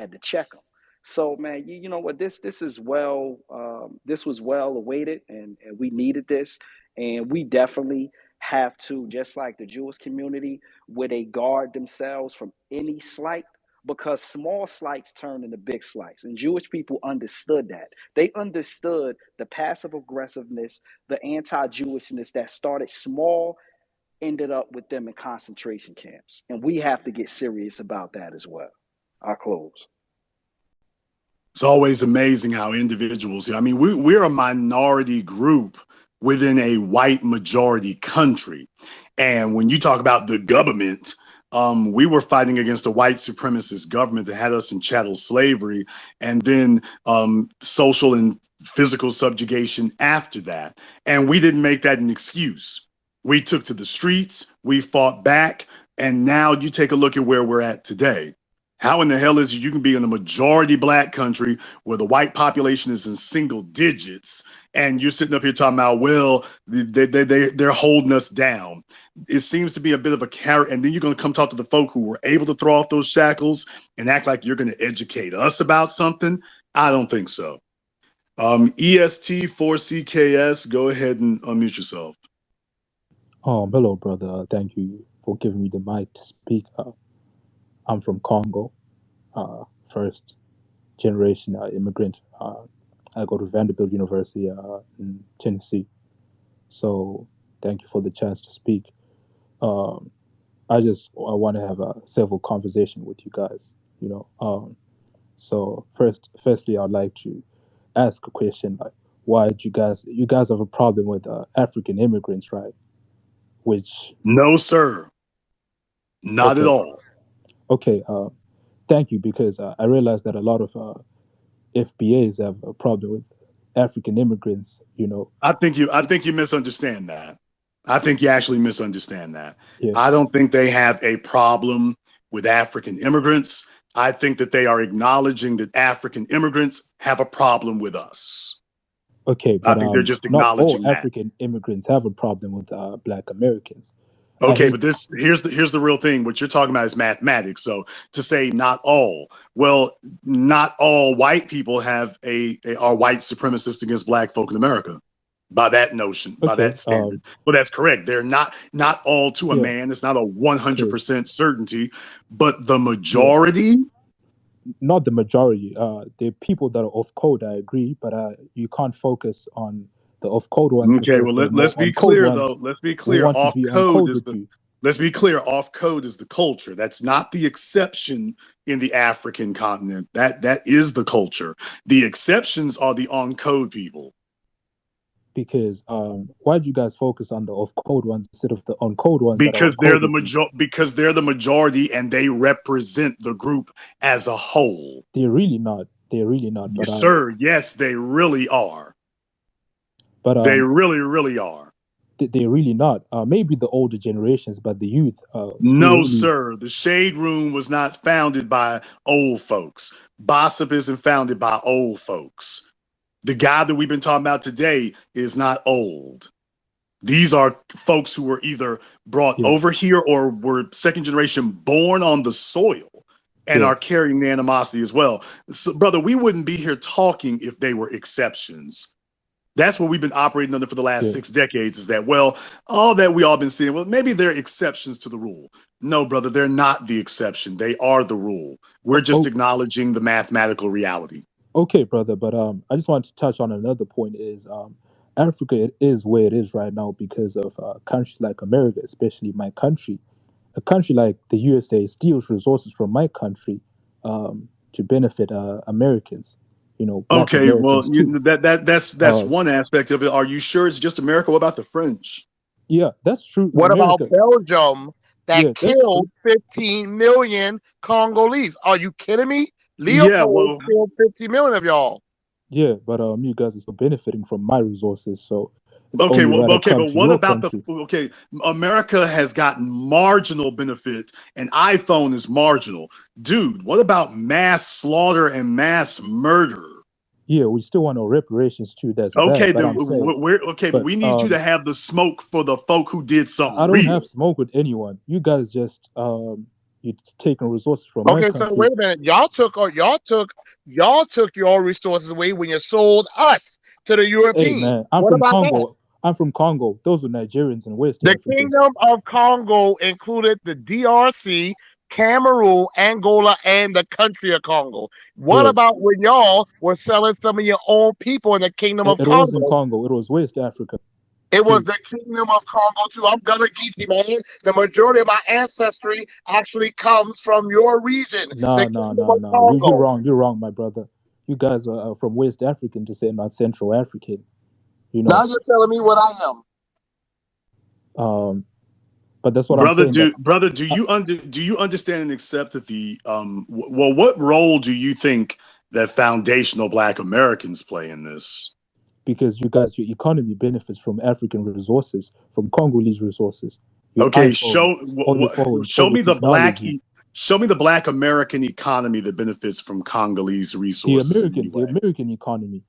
had to check them. So man, you know what? This is well, this was well awaited, and we needed this, and we definitely have to, just like the Jewish community, where they guard themselves from any slight, because small slights turn into big slights, and Jewish people understood that. They understood the passive aggressiveness, the anti-Jewishness that started small, ended up with them in concentration camps, and we have to get serious about that as well. I'll close. It's always amazing how individuals, I mean, we're a minority group within a white majority country. And when you talk about the government, we were fighting against a white supremacist government that had us in chattel slavery, and then social and physical subjugation after that. And we didn't make that an excuse. We took to the streets, we fought back, and now you take a look at where we're at today. How in the hell is it you can be in a majority black country where the white population is in single digits, and you're sitting up here talking about, well, they're holding us down. It seems to be a bit of a carrot, and then you're going to come talk to the folk who were able to throw off those shackles and act like you're going to educate us about something. I don't think so. EST4CKS, go ahead and unmute yourself. Hello, brother. Thank you for giving me the mic to speak. I'm from Congo, first generation immigrant. I go to Vanderbilt University in Tennessee. So thank you for the chance to speak. I want to have a civil conversation with you guys. So firstly, I'd like to ask a question like, why do you guys have a problem with African immigrants, right? Which No, sir, not okay. at all. Okay, thank you, because I realize that a lot of FBAs have a problem with African immigrants. I think you misunderstand that. I think you actually misunderstand that. Yeah. I don't think they have a problem with African immigrants. I think that they are acknowledging that African immigrants have a problem with us. Okay, I but think they're just not acknowledging all that. African immigrants have a problem with Black Americans. Okay, but here's the real thing. What you're talking about is mathematics. So to say not all, well, not all white people are white supremacists against black folk in America. By that notion, by that standard. Well, that's correct. They're not all to a man. It's not a 100% certainty, but the majority. Not the majority. The people that are off code, I agree, but you can't focus on the off code ones. Okay, well let's be clear though. Let's be clear. Off code is let's be clear. Off code is the culture. That's not the exception in the African continent. That is the culture. The exceptions are the on code people. Because why do you guys focus on the off code ones instead of the on code ones? Because they're the majority and they represent the group as a whole. They're really not. They're really not. Yes, sir. Yes, they really are. But they really are. They're really not. Maybe the older generations, but the youth. No, really... sir. The Shade Room was not founded by old folks. Bossip isn't founded by old folks. The guy that we've been talking about today is not old. These are folks who were either brought over here or were second generation born on the soil and are carrying the animosity as well. So, brother, we wouldn't be here talking if they were exceptions. That's what we've been operating under for the last 6 decades, is that, well, all that we all been seeing, well, maybe they're exceptions to the rule. No, brother, they're not the exception. They are the rule. We're just acknowledging the mathematical reality. Okay, brother, but I just want to touch on another point is Africa is where it is right now because of countries like America, especially my country. A country like the USA steals resources from my country to benefit Americans. Okay, well, that's one aspect of it. Are you sure it's just America? What about the French? Yeah, that's true. What about Belgium that killed 15 million Congolese? Are you kidding me? Leopold killed 50 million of y'all. Yeah, but you guys are still benefiting from my resources, so but what about America has gotten marginal benefit and iPhone is marginal. Dude, what about mass slaughter and mass murder? Yeah, we still want our reparations too. That's okay. Bad, But we need you to have the smoke for the folk who did something. I don't have smoke with anyone. You guys just You're taking resources from my Okay, country. so wait a minute. Y'all took your resources away when you sold us to the Hey Europeans. man, I'm What from about that? Congo. I'm from Congo. Those were Nigerians and West The Africans. Kingdom of Congo included the DRC, Cameroon, Angola, and the country of Congo. What Yeah, about when y'all were selling some of your own people in the Kingdom of it wasn't Congo? Congo. It was West Africa. It was Please. the Kingdom of Congo too. I'm Gullah Geechee, man. The majority of my ancestry actually comes from your region, the Nah, nah, Kingdom nah, of nah. You're Congo. wrong. You're wrong, my brother. You guys are from West African descent, not Central African. You Now know. you're telling me what I am. But that's what I'm Brother, saying. That do you understand and accept that well, what role do you think that foundational Black Americans play in this? because you guys, your economy benefits from African resources, from Congolese resources. Your Okay, iPhone, all your phones, all show your me the technology. show me the Black American economy that benefits from Congolese resources in any The way. American economy.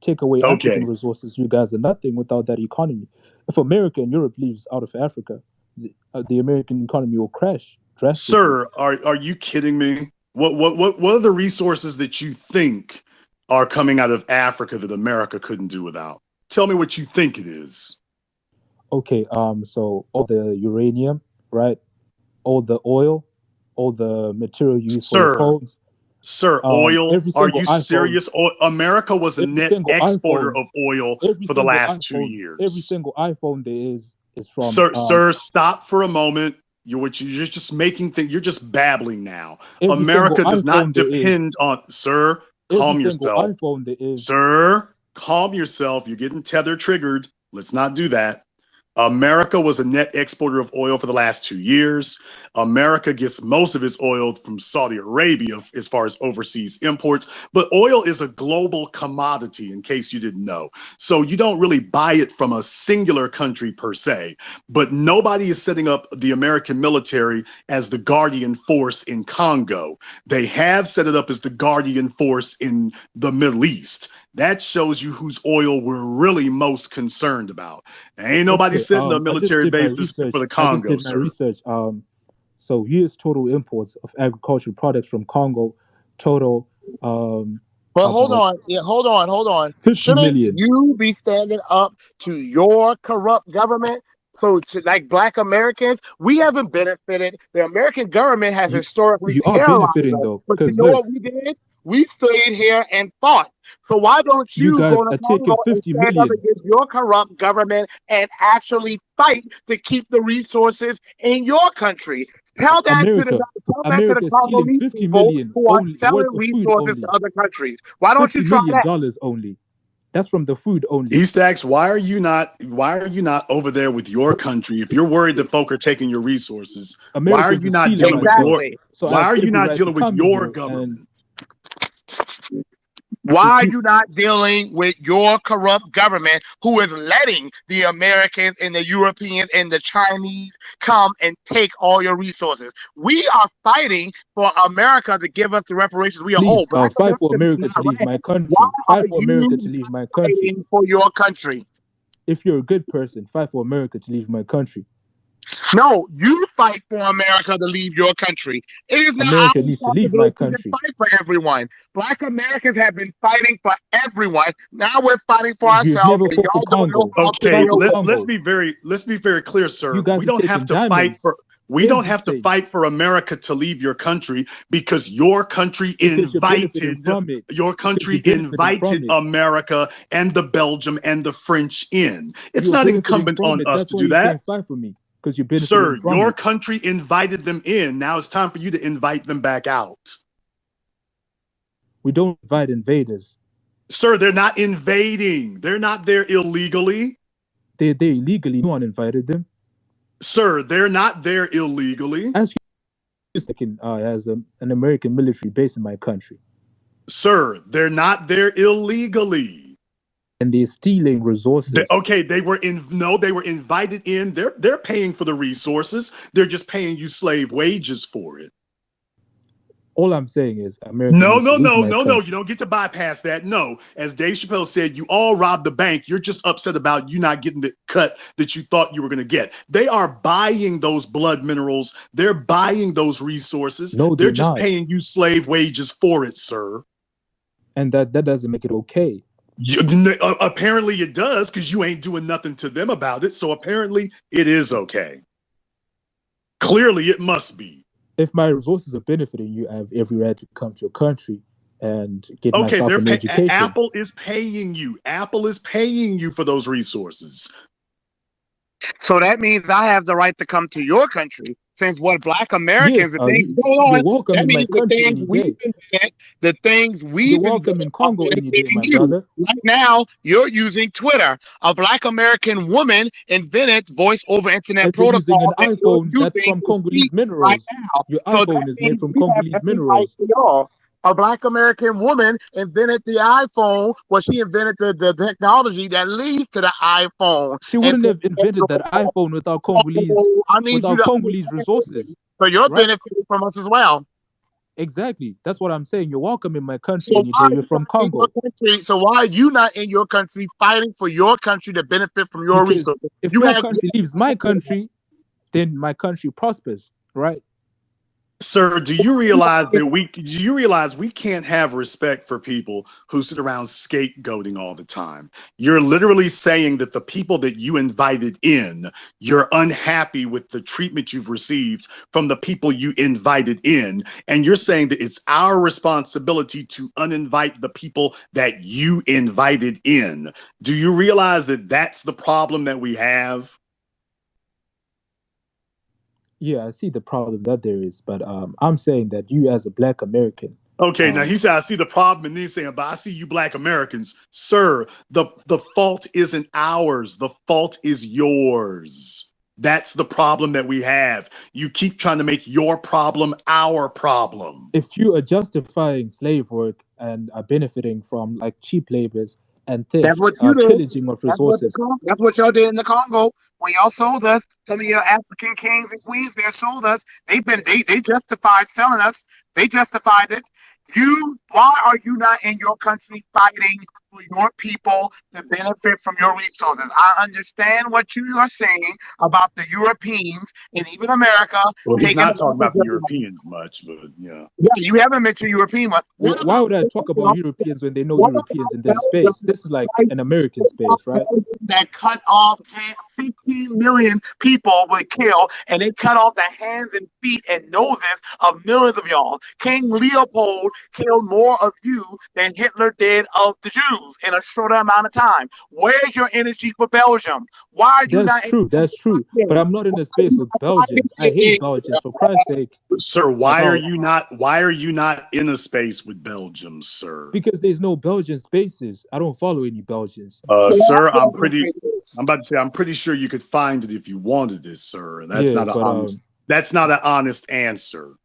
Take away African Okay, resources, you guys are nothing without that economy. If America and Europe leaves out of Africa, the American economy will crash drastically. sir, are you kidding me? What are the resources that you think are coming out of Africa that America couldn't do without? Tell me what you think it is. Okay, so all the uranium, right? All the oil, all the material you use for your Sir, phones, Sir, oil? every Are single you iPhone, serious? America was a every net single exporter iPhone, of oil every for the single last two iPhone, every years. single iPhone there is from Sir, stop for a moment. You're just making things. You're just babbling now. every single America does not iPhone there is, depend on. Sir, every calm single yourself. iPhone there is. Sir, calm yourself. You're getting tether triggered. Let's not do that. America was a net exporter of oil for the last 2 years. America gets most of its oil from Saudi Arabia as far as overseas imports. But oil is a global commodity, in case you didn't know. So you don't really buy it from a singular country per se. But nobody is setting up the American military as the guardian force in Congo. They have set it up as the guardian force in the Middle East. That shows you whose oil we're really most concerned about. Ain't nobody Okay, setting a I just military did my basis for research. the Congo, sir. So here's total imports of agricultural products from Congo, total But hold about on, yeah, hold on. 50 Shouldn't million. you be standing up to your corrupt government? So, like Black Americans, we haven't benefited. The American government has You historically you are terrorized benefiting us. though, But you because know look, what we did? We stayed here and fought. So why don't you you go guys to are Congo taking and 50 stand up million. against your corrupt government and actually fight to keep the resources in your country? America, Tell that to the America is stealing Congolese 50 people million who are only selling worth of food resources to only. other countries. Why don't you 50 try million that? dollars only. That's from the food only. Eastax, why are you not over there with your country? If you're worried that folk are taking your resources, why are Americans you are not stealing dealing my with stuff. Exactly. So I why have are you every not right to dealing with come in your here and government? Why if are you you not dealing with your corrupt government who is letting the Americans and the Europeans and the Chinese come and take all your resources? We are fighting for America to give us the reparations we owe. please Black fight for Americans America did to not leave my land. Why country. are Fight for America to you leave my country. fighting for your country? If you're a good person, fight for America to leave my country. No, you fight for America to leave your country. It is not our America needs to leave my responsibility to country. fight for everyone. Black Americans have been fighting for everyone. Now we're fighting for You've ourselves, never and fought for y'all don't know Congo. how to Okay, Fight for deal with let's it. Congo. be very clear, You sir. guys are taking diamonds, We don't have to everything, fight for America to leave your country because your country because you're benefiting invited from it. Because you're benefiting from it. America and the Belgium and the French in. It's You're not benefiting incumbent from on it. us That's to why do you that. can't fight for me, because you're benefiting Sir, from your it. country invited them in. Now it's time for you to invite them back out. We don't invite invaders. Sir, they're not invading. They're not there illegally. They're illegally. No one invited them. Sir, they're not there illegally. Ask you second as an American military base in my country, Sir, they're not there illegally. and they're stealing resources. Okay, they were invited in. They're paying for the resources. They're just paying you slave wages for it. All I'm saying is America No, needs to no, leave no, my no, no. You country. don't get to bypass that. No. As Dave Chappelle said, you all robbed the bank. You're just upset about you not getting the cut that you thought you were going to get. They are buying those blood minerals. They're buying those resources. No, They're they're just not. paying you slave wages for it, sir. And that doesn't make it okay. Apparently it does, because you ain't doing nothing to them about it. So apparently it is okay. Clearly it must be. If my resources are benefiting you, I have every right to come to your country and get Okay, myself an education. Apple is paying you. Apple is paying you for those resources. So that means I have the right to come to your country. Since what Black Americans, Yes, the things going you're on, welcome that in my means the country things any we've day. invented, the things You're we've welcome in invented are Congo any day, benefiting my you. brother. Right now, you're using Twitter. A Black American woman invented voice over internet And you're using an protocol that you're iPhone that's using from to speak Congolese right minerals. now. Your So that iPhone is made means from we have Congolese every right minerals. to y'all. A Black American woman invented the iPhone. Well, she invented the technology that leads to the iPhone. She And wouldn't to, have invented that iPhone so I need you without to Congolese understand this. resources, So you're right? benefiting from us as well. Exactly. That's what I'm saying. You're welcome in my country So any why day. are You're you from not in your Congo. country? So why are you not in your country fighting for your country to benefit from your Because resources? if You your have country leaves my country, then my country prospers, right? Sir, do you realize we can't have respect for people who sit around scapegoating all the time? You're literally saying that the people that you invited in, you're unhappy with the treatment you've received from the people you invited in, and you're saying that it's our responsibility to uninvite the people that you invited in. Do you realize that that's the problem that we have? Yeah, I see the problem that there is, but I'm saying that you, as a Black American, Okay, now he um, said, I see the problem, and then he's saying, but I see you Black Americans. Sir, the fault isn't ours. The fault is yours. That's the problem that we have. You keep trying to make your problem our problem. if you are justifying slave work and are benefiting from like cheap labors and that's theft, what you did. pillaging of That's what resources, that's what y'all did in the Congo when y'all sold us. Some of your African kings and queens there sold us. They justified selling us. They justified it. Why are you not in your country fighting for your people to benefit from your resources? I understand what you are saying about the Europeans and even America Well, he's taking not talking about the advantage. Europeans much, but yeah. Yeah, you haven't mentioned European one. What why about would I talk about Belgium? Europeans when they know What Europeans in about this space? Belgium? This is like an American space, right? That cut off 15 million people would kill, and they cut off the hands and feet and noses of millions of y'all. King Leopold killed more of you than Hitler did of the Jews in a shorter amount of time. Where's your energy for Belgium? Why are you That's not? true. That's true. But I'm not in a space with Belgians. I hate Belgians, for Christ's sake. Sir, Like, why are oh, you not in a space with Belgium, sir? because there's no Belgian spaces. I don't follow any Belgians. Sir, I'm about to say, I'm pretty sure you could find it if you wanted it, sir. And Yeah, but that's not an honest answer.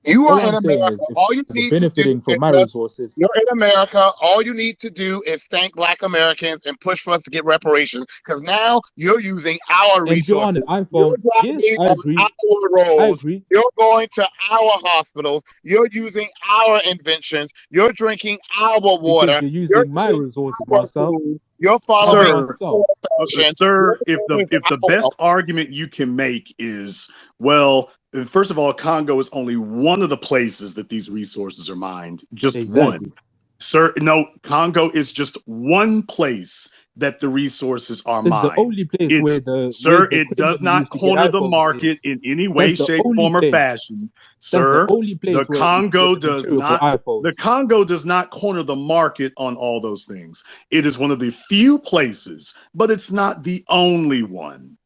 You all are in I'm saying America. is, if All you you're need to do benefiting is from my just, resources, you're in America. All you need to do is thank Black Americans and push for us to get reparations. Because now you're using our and you're on an resources. You're iPhone, yes, driving I on agree. our I roads. agree. You're going to our hospitals. You're using our inventions. You're drinking our Because water. you're You're using my eating resources, our Marcel. food. You're I'm following Sir, Marcel. our fashion. You're sir, if always the our. best argument you can make is, well, first of all, Congo is only one of the places that these resources are mined, just one. Exactly. Sir, no, Congo is just one place that the resources are It's the mined. only place It's, where sir, the it criminals does not used to get corner the iPhones market is. in any way, That's the shape, only form, or place. fashion. That's the Sir, only the place where you can get Congo the does material for not the iPhones. Congo does not corner the market on all those things. It is one of the few places, but it's not the only one.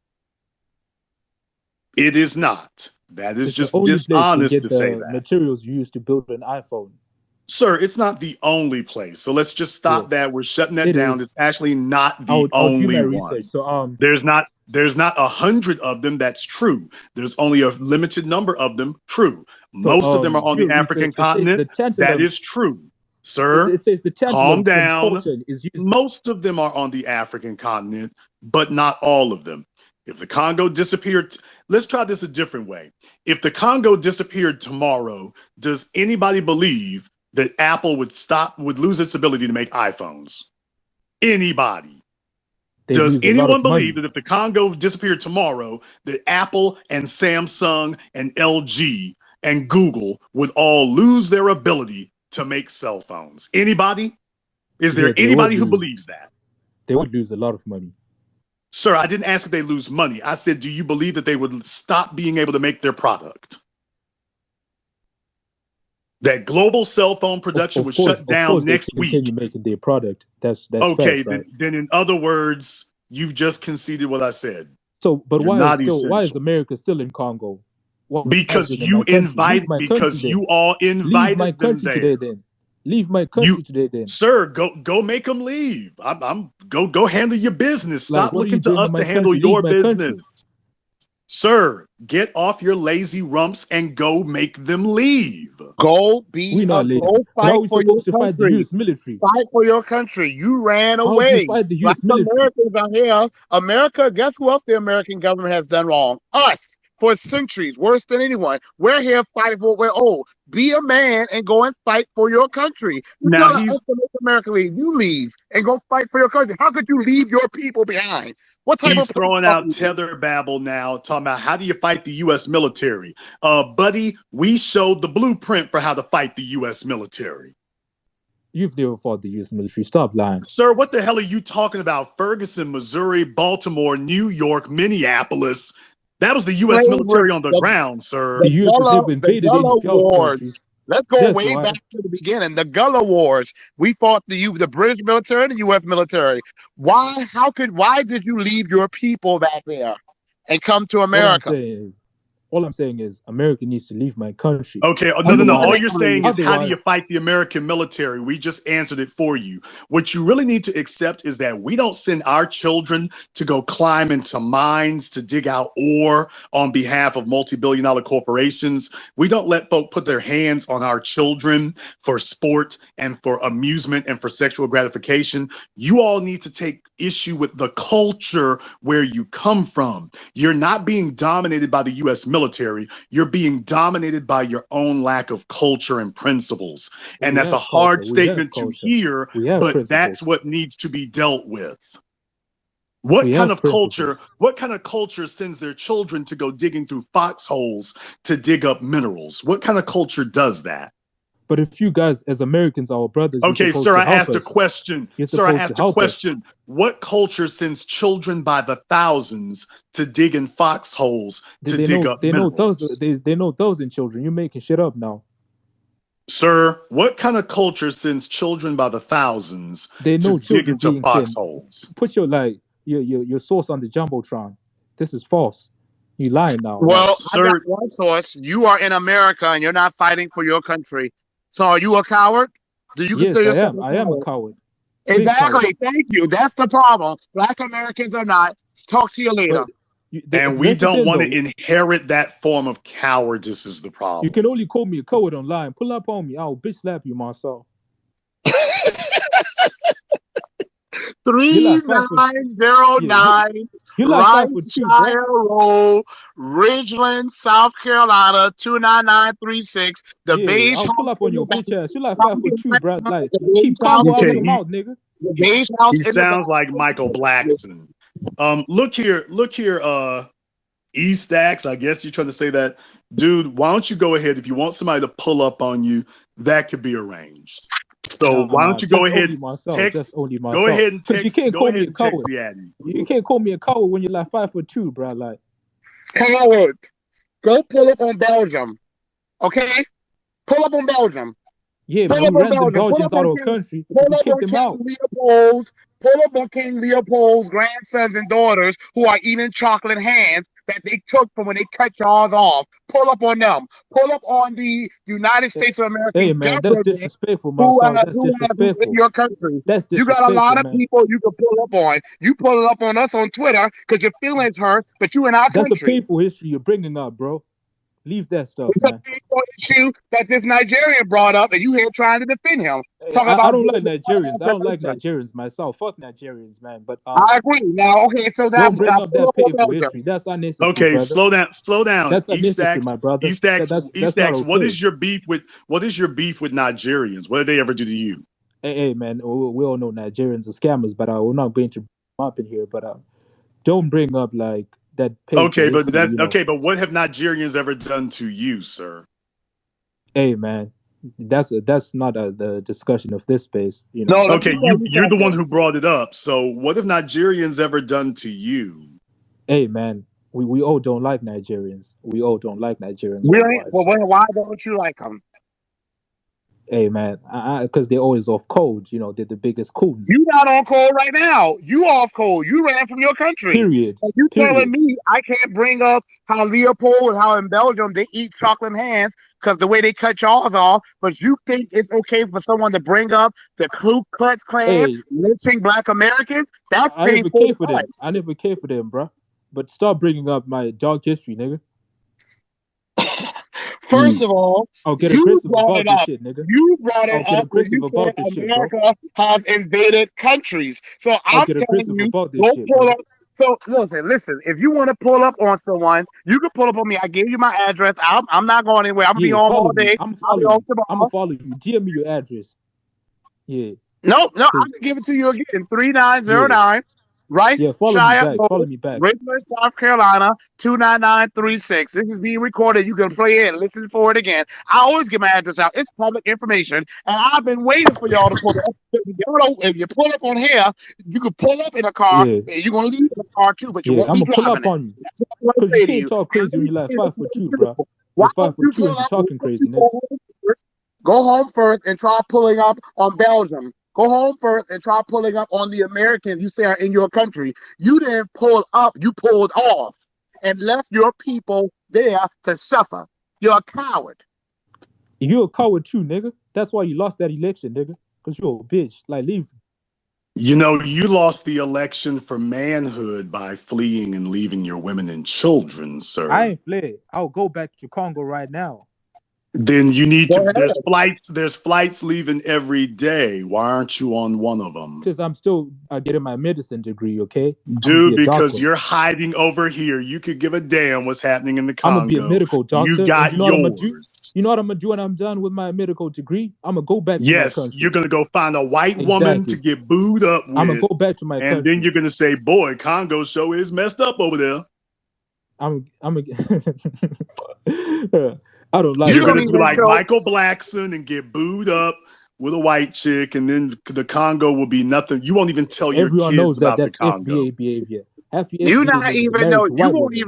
It is not. That is It's the just only place you can dishonest get to say the that. materials you use to build an iPhone. Sir, it's not the only place. So let's just Yeah, stop that. We're shutting that it down. is. It's actually not the I'll do my only research. one. So There's not 100 of them. That's true. There's only a limited number of them. True. Most of them are on do the your African research. It says continent. the That tantalum. is true. It, Sir, it says the calm tantalum from down. coltan is used. Most of them are on the African continent, but not all of them. If the Congo disappeared, let's try this a different way. If the Congo disappeared tomorrow, does anybody believe that Apple would lose its ability to make iPhones? Anybody? They Does lose a lot anyone of money. believe that if the Congo disappeared tomorrow, that Apple and Samsung and LG and Google would all lose their ability to make cell phones? Anybody? Is there Yeah, anybody who believes that? they would lose a lot of money. Sir, I didn't ask if they lose money. I said, do you believe that they would stop being able to make their product? That global cell phone production would shut down next week. Continue making their product. That's okay. facts, right? Then in other words, you've just conceded what I said. So, but You're why is America still in Congo? Because you all invited them there. Today, then. Leave my country today, then. Sir, go make them leave. Go handle your business. Stop looking to us to handle your business. Sir, get off your lazy rumps and go make them leave. Go fight for your country. Fight for your country. You ran away. Fight the US military? Americans are here. America, guess who else the American government has done wrong? Us. For centuries, worse than anyone. We're here fighting for what we're owed. Be a man and go and fight for your country. Now he's America leave. You leave and go fight for your country. How could you leave your people behind? What type He's throwing out tether babble now, talking about how do you fight the U.S. military? Buddy, we showed the blueprint for how to fight the U.S. military. You've never fought the U.S. military. Stop lying. Sir, what the hell are you talking about? Ferguson, Missouri, Baltimore, New York, Minneapolis. That was the U.S. military on the ground, sir. The Gullah Wars. Let's go way back to the beginning. The Gullah Wars. We fought the British military and the U.S. military. Why did you leave your people back there and come to America? All I'm saying is America needs to leave my country. Okay, no. All you're saying is how do you fight the American military? We just answered it for you. What you really need to accept is that we don't send our children to go climb into mines to dig out ore on behalf of multi-billion-dollar corporations. We don't let folk put their hands on our children for sport and for amusement and for sexual gratification. You all need to take issue with the culture where you come from. You're not being dominated by the U.S. military. You're being dominated by your own lack of culture and principles. And that's a hard statement to hear, but that's what needs to be dealt with. What kind of culture sends their children to go digging through foxholes to dig up minerals? What kind of culture does that? But if you guys, as Americans, our brothers... Okay, sir, I asked a question. Sir, I asked a question. What culture sends children by the thousands to dig in foxholes to dig up minerals? They know those in children. You're making shit up now. Sir, what kind of culture sends children by the thousands to dig into foxholes? Put your source on the Jumbotron. This is false. You lying now. Well, sir, I got one source. You are in America and you're not fighting for your country. So are you a coward? Do you consider yourself I am a coward. Exactly. Thank you. That's the problem. Black Americans are not. Talk to you later. And we don't want to inherit that form of cowardice is the problem. You can only call me a coward online. Pull up on me. I'll bitch slap you, Marcel. 3909 Rice Road, Ridgeland, South Carolina 29936. I'll pull up on your bitch ass. You like 5'2", bro. Like keep Congo out of the mouth, nigga. He sounds like Michael Blackson. Look here, E-Stacks. I guess you're trying to say that, dude. Why don't you go ahead? If you want somebody to pull up on you, that could be arranged. So why don't you go ahead and text? Go ahead and text. You can't call me a coward. You can't call me a coward when you're like 5'2", bro. Like coward. Go pull up on Belgium. Okay, pull up on Belgium. Yeah, but we ran the Belgians out of the country. Pull up on King Leopold's grandsons and daughters who are eating chocolate hands that they took from when they cut y'all off. Pull up on them. Pull up on the United States of America. Hey, man, that's disrespectful, Marcel. That's disrespectful. In your country. You got a lot of people you can pull up on. You pull it up on us on Twitter because your feelings hurt, but you in our country. That's a painful history you're bringing up, bro. Leave that stuff, it's a painful issue that this Nigerian brought up, and you here trying to defend him. Talking I about don't like building Nigerians. I don't like escalation. Nigerians myself. Fuck Nigerians, man. But I agree. Now, okay, so now don't bring up pull that up on painful Belgium. history. That's unnecessary, Okay, brother. slow down. That's unnecessary, my brother. That's not What okay. is your beef with Nigerians? What did they ever do to you? Hey, man, we all know Nigerians are scammers, but we're not going to bring them up in here. But don't bring up like that painful history. But what have Nigerians ever done to you, sir? Hey, man, that's not the discussion of this space. No, let me Okay, tell you you're the one something. who brought it up. So what have Nigerians ever done to you? Hey, man, we all don't like Nigerians. We all don't like Nigerians Really? worldwide. Well, So, why don't you like them? hey, man, because they're always off code. They're the biggest coons. You not on code right now. You off code. You ran from your country. Period. And you telling Period. me I can't bring up how Leopold and how in Belgium they eat chocolate hands because the way they cut jaws off, but you think it's okay for someone to bring up the Ku Klux Klan Hey, lynching Black Americans? That's I never painful cared to for them. us. I never cared for them, bro. But stop bringing up my dark history, nigga. First of all, I'll get you aggressive brought about it this up. shit, nigga. You brought it I'll get up when you aggressive said about this shit, bro. America has invaded countries. So I'll I'm get telling aggressive you, about this go shit, pull brother. up. So listen. If you want to pull up on someone, you can pull up on me. I gave you my address. I'm not going anywhere. I'm gonna be Yeah, home follow all me. day. I'm gonna I'll be follow home you. I'm gonna tomorrow. follow you. DM me your address. Yeah, No, I cause can give it to you again. Three nine zero yeah, nine yeah. Rice Follow me Shire back. Follow Road, me back. Richmond, South Carolina, 29936. This is being recorded. You can play it and listen for it again. I always get my address out. It's public information. And I've been waiting for y'all to pull up. If you pull up on here, you can pull up in a car. Yeah, And you're going to leave in a car too, but you yeah. won't I'm be gonna pull driving up it. on you. That's what I want to Cause you say to can't you. talk And crazy when you're like 5'2", bro. why You're don't 5'2" you pull and you're up? Why talking don't crazy, you nigga. go home first and try pulling up on Belgium? Go home first and try pulling up on the Americans you say are in your country. You didn't pull up, you pulled off and left your people there to suffer. You're a coward. You're a coward too, nigga. That's why you lost that election, nigga. Cause you're a bitch. Like leave. You lost the election for manhood by fleeing and leaving your women and children, I sir. ain't fled. I'll go back to Congo right now. Then you need Go to, ahead. there's flights leaving every day. Why aren't you on one of them? Because I'm still getting my medicine degree, okay? I'm gonna be Dude, a because doctor. you're hiding over here. You could give a damn what's happening in the I'm gonna be a Congo. medical You doctor, and got you know what I'm gonna do? yours. You know what I'm gonna do when I'm done with my medical degree? I'm gonna go back to my Yes, you're country. going to go find a white woman to Exactly. get booed up I'm gonna with, go back to my and then country. you're going to say, boy, Congo show is messed up over there. I'm a, I don't like You You're going don't to do Congo, even like man. show. Michael Blackson and get booed up with a white chick, and then the Congo will be nothing. You won't even tell your Everyone kids knows that about the that's Congo. FBA behavior. Half the You FBA not niggas are even married know. to white women.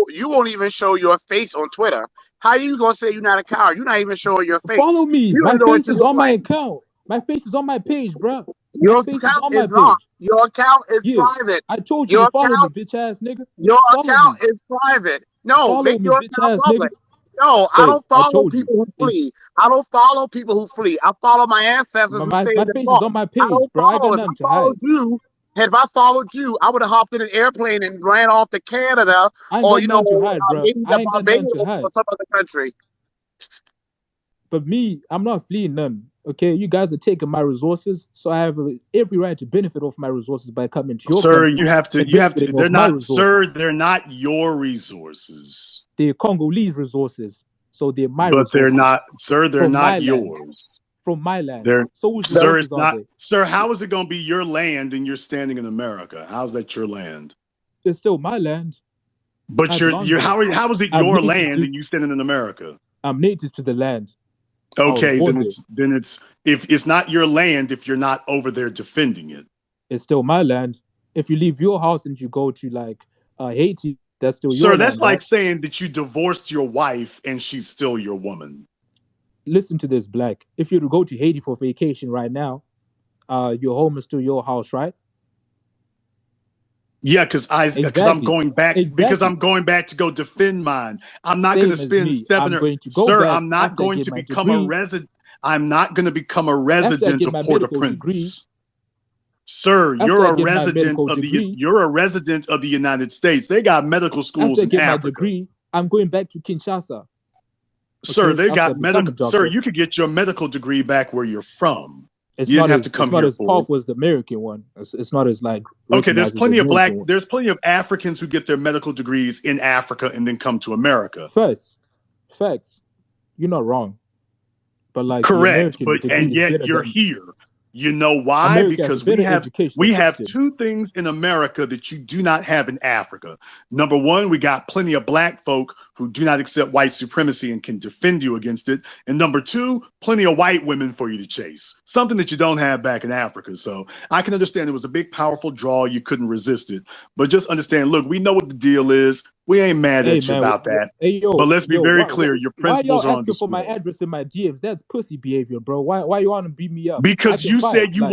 You won't even show your face on Twitter. How you gonna say you're not a coward? You're not even showing your face. Follow me. You don't My even know what face you is look on my like. account. My face is on my page, bro. My Your face is account on my is not. page. Your account is Yeah. private. I told you Your to follow me, account, bitch ass nigga. your Follow account me. is private. No, Follow make me, your bitch account ass nigga. public. No, I Hey, don't I follow told you. people who It's flee. I don't follow people who flee. I follow my ancestors my, who my, stayed my in the face is north. on my I page, don't bro. I got follow. nothing to hide. If I followed you, I would have hopped in an airplane and ran off to Canada I ain't or got nothing to hide, bro. maybe I to ain't got nothing to Barbados or hide. some other country. But me, I'm not fleeing none. Okay, you guys are taking my resources, so I have every right to benefit off my resources by coming to your Sir, country and you have benefiting to, off my resources. they're not your resources, They're Congolese resources, so they're my but they're resources not, sir, they're from my not land. yours. From my land. They're, So whose sir, resources it's are not, they? sir, how is it going to be your land and you're standing in America? How's that your land? It's still my land. I But belong there. how is it I'm your native land to and you standing in America? I'm native to the land. I was Okay, born there. then it's, if it's not your land, if you're not over there defending it. It's still my land. If you leave your house and you go to like Haiti, that's still your Sir, that's land, like right? saying that you divorced your wife and she's still your woman. Listen to this, Black. If you were to go to Haiti for vacation right now, your home is still your house, right? Yeah, Exactly. because Exactly. I'm going back to go defend mine. I'm not going to Same as spend me. I'm going to go sir, back I'm not after I going get to my become a degree. resident. I'm not going to become a After I resident get of my medical degree. Port-au-Prince. Sir, After I get my medical degree. you're a resident of the United States. They got medical After schools I in get my Africa. degree, I'm going back to Kinshasa. Sir, Okay, they after I got become a medical. Sir, doctor. you could get your medical degree back where you're from. You didn't have to it's come not here as for it. powerful as the American one. It's not as like Okay, recognized as the American one. there's plenty of Africans who get their medical degrees in Africa and then come to America. Facts, facts. You're not wrong, but like the Correct, American but degree and is yet better you're than here. You know why? America has a Because better educational we have system. two things in America that you do not have in Africa. Number one, we got plenty of black folk who do not accept white supremacy and can defend you against it. And number two, plenty of white women for you to chase. Something that you don't have back in Africa. So I can understand it was a big, powerful draw. You couldn't resist it. But just understand, look, we know what the deal is. We ain't mad Hey at you man, about that. hey But yo, let's be yo, very clear. Your why y'all principles are on asking for my display. address in my DMs? That's pussy behavior, bro. Why you want to beat me up? I Because can you fight. said Like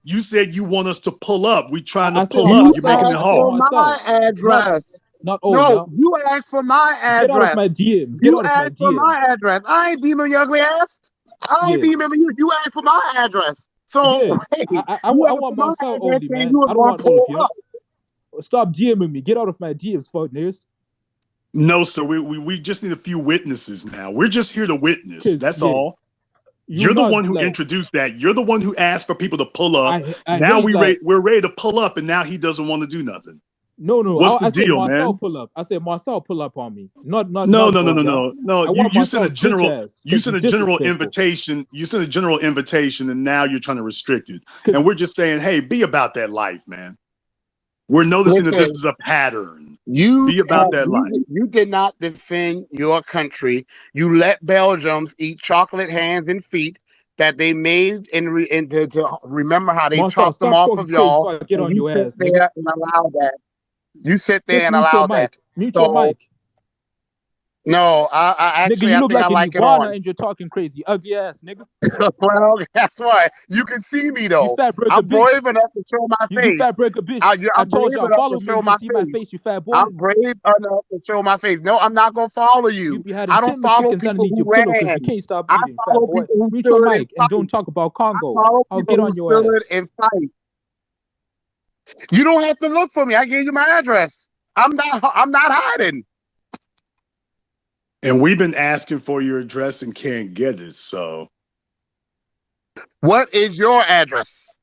you said you want us to pull up. We trying to I said pull on up. You You're making myself. it I said asked for hard. myself. my Not address. not all No, now. you asked for my Get out of address. my DMs. Get You out of my asked for DMs. my address. I ain't demon your ugly ass. I ain't Yeah, demon you. You asked for my address. So yeah. hey, I you asked for want my myself address only, saying man. you was I don't going to want all of pull you. up. Stop DMing me. Get out of my DMs, fuck niggas. No, sir. We just need a few witnesses now. We're just here to witness. Cause That's yeah, all. you You're the not one who like introduced that. You're the one who asked for people to pull up. I Now hate like we're ready to pull up, and now he doesn't want to do nothing. no. What's the I said deal, Marcel man? pull up. I said Marcel pull up on me. No, Not no, no, all no, y'all. no, no. I want You sent a Marcel's bitch general. ass You because sent he's a general disrespectful. invitation. You sent a general invitation, and now you're trying to restrict it. Cause And we're just saying, hey, be about that life, man. We're noticing that this Listen, is a pattern. you Be about have that life. you did not defend your country. You let Belgians eat chocolate hands and feet that they made to remember how they Marcel, chopped them stop off talking of crazy y'all, before I get and on you your sit ass, nigga. there and allow that. You sit there Just and mute your allow that. mic. Mute your So mic. no, I Nigga, actually you I look think I like an like it iguana on. and you're talking crazy. Ugly ass, nigga. Well, guess what? You can see me You though. fat burger I'm bitch. brave enough to show my You face. fat burger bitch. I I'm told brave y'all, enough follow to me and show you'll my see my face. face, you fat boy. I'm brave enough to show my face. No, I'm not gonna follow You you. be hiding I don't timber follow chickens people underneath who your pillow because you ran. can't stop I eating, fat follow boy. people who Mute your stood and mic and don't fight. talk about I Congo. follow I'll people get who on your stood ass. and fight. You don't have to look for me. I gave you my address. I'm not hiding. And we've been asking for your address and can't get it. So What is your address?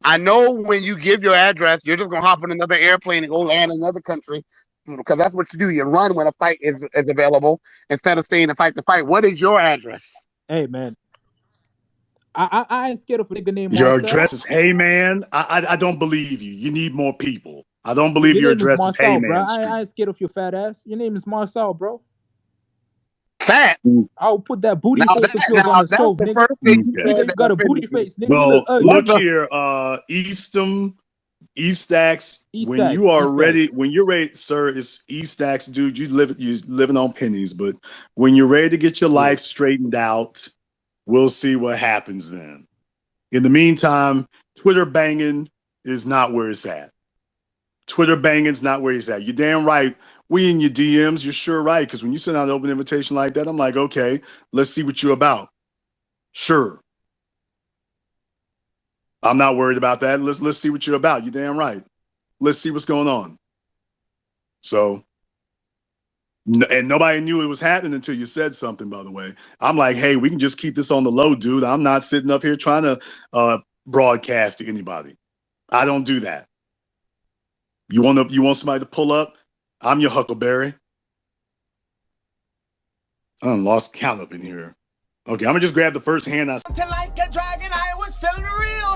I know when you give your address, you're just gonna hop on another airplane and go land in another country because that's what you do. You run when a fight is available instead of staying to fight the fight. What is your address? Hey, man. I ain't scared of a nigga named your Marcel. address is hey man. I don't believe you. You need more people. I don't believe Your your name is address is Hey Marcel, bro. Man Street. I ain't scared of your fat ass. Your name is Marcel, bro. That I'll put that booty face of yours on now the that's stove, the nigga. first thing you Okay. Nigga, said you that got a booty offended me. face, nigga. You look Well, ugly. That's look the here, Eastacks. E-stacks, E-stacks. When you're ready, sir, it's Eastacks, dude. You're living on pennies, but when you're ready to get your Yeah. life straightened out, we'll see what happens then. In the meantime, Twitter banging is not where it's at. Twitter banging's not where it's at. You're damn right. We in your DMs, you're sure right. Because when you send out an open invitation like that, I'm like, okay, let's see what you're about. Sure. I'm not worried about that. Let's see what you're about. You're damn right. Let's see what's going on. So, and nobody knew it was happening until you said something, by the way. I'm like, hey, we can just keep this on the low, dude. I'm not sitting up here trying to broadcast to anybody. I don't do that. You want somebody to pull up? I'm your Huckleberry. I done lost count up in here. Okay, I'm gonna just grab the first hand I. Like a dragon, I was feeling real